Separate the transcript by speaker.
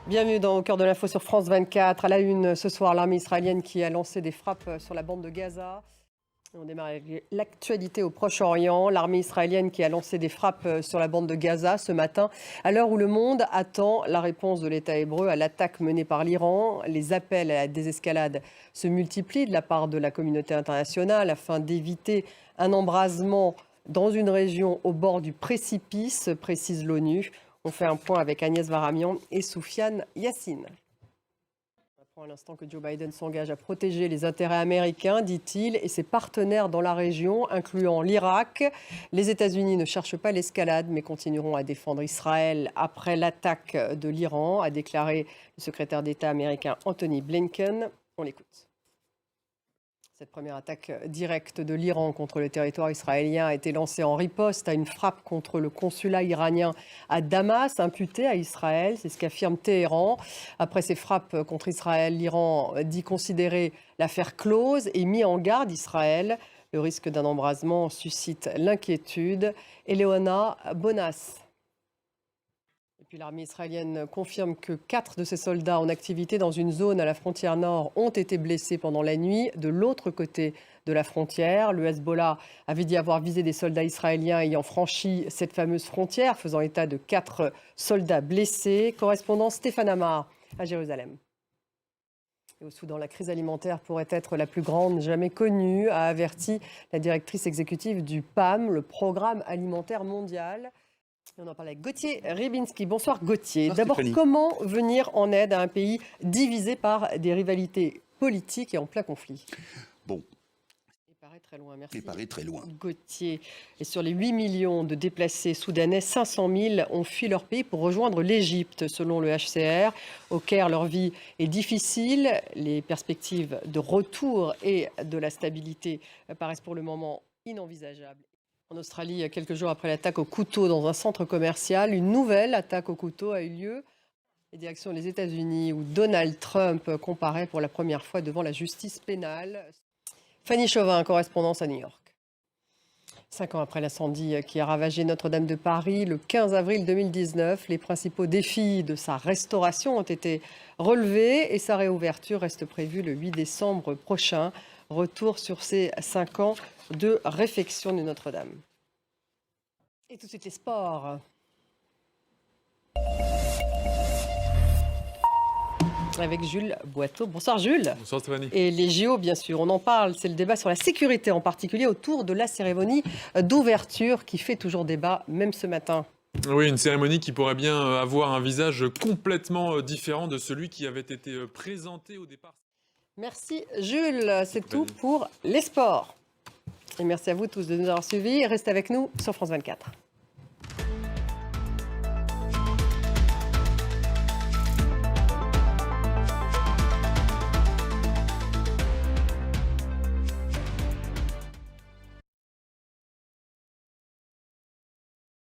Speaker 1: Bienvenue Au cœur de l'info sur France 24. À la une ce soir, l'armée israélienne qui a lancé des frappes sur la bande de Gaza. On démarre avec l'actualité au Proche-Orient. L'armée israélienne qui a lancé des frappes sur la bande de Gaza ce matin, à l'heure où le monde attend la réponse de l'État hébreu à l'attaque menée par l'Iran. Les appels à la désescalade se multiplient de la part de la communauté internationale afin d'éviter un embrasement dans une région au bord du précipice, précise l'ONU. On fait un point avec Agnès Varamian et Soufiane Yassine. On apprend à l'instant que Joe Biden s'engage à protéger les intérêts américains, dit-il, et ses partenaires dans la région, incluant l'Irak. Les États-Unis ne cherchent pas l'escalade, mais continueront à défendre Israël après l'attaque de l'Iran, a déclaré le secrétaire d'État américain Anthony Blinken. On l'écoute. Cette première attaque directe de l'Iran contre le territoire israélien a été lancée en riposte à une frappe contre le consulat iranien à Damas, imputé à Israël. C'est ce qu'affirme Téhéran. Après ces frappes contre Israël, l'Iran dit considérer l'affaire close et mis en garde Israël. Le risque d'un embrasement suscite l'inquiétude. Eleona Bonas. Puis l'armée israélienne confirme que 4 de ses soldats en activité dans une zone à la frontière nord ont été blessés pendant la nuit de l'autre côté de la frontière. Le Hezbollah avait dit avoir visé des soldats israéliens ayant franchi cette fameuse frontière, faisant état de 4 soldats blessés. Correspondant Stéphane Amar à Jérusalem. Et au Soudan, la crise alimentaire pourrait être la plus grande jamais connue, a averti la directrice exécutive du PAM, le Programme alimentaire mondial. On en parle avec Gauthier Rybinski. Bonsoir Gauthier. D'abord, comment venir en aide à un pays divisé par des rivalités politiques et en plein conflit?
Speaker 2: Bon.
Speaker 1: Il paraît très loin, merci.
Speaker 2: Il paraît très loin.
Speaker 1: Gauthier. Et sur les 8 millions de déplacés soudanais, 500 000 ont fui leur pays pour rejoindre l'Égypte, selon le HCR. Au Caire, leur vie est difficile. Les perspectives de retour et de la stabilité paraissent pour le moment inenvisageables. En Australie, quelques jours après l'attaque au couteau dans un centre commercial, une nouvelle attaque au couteau a eu lieu. Et direction les États-Unis, où Donald Trump comparaît pour la première fois devant la justice pénale. Fanny Chauvin, correspondance à New York. 5 ans après l'incendie qui a ravagé Notre-Dame de Paris, le 15 avril 2019, les principaux défis de sa restauration ont été relevés et sa réouverture reste prévue le 8 décembre prochain. Retour sur ces 5 ans de réfection de Notre-Dame. Et tout de suite les sports. Avec Jules Boiteau. Bonsoir Jules.
Speaker 3: Bonsoir Stéphanie.
Speaker 1: Et les JO, bien sûr, on en parle. C'est le débat sur la sécurité, en particulier autour de la cérémonie d'ouverture qui fait toujours débat, même ce matin.
Speaker 3: Oui, une cérémonie qui pourrait bien avoir un visage complètement différent de celui qui avait été présenté au départ.
Speaker 1: Merci Jules, c'est tout pour les sports. Et merci à vous tous de nous avoir suivis. Restez avec nous sur France 24.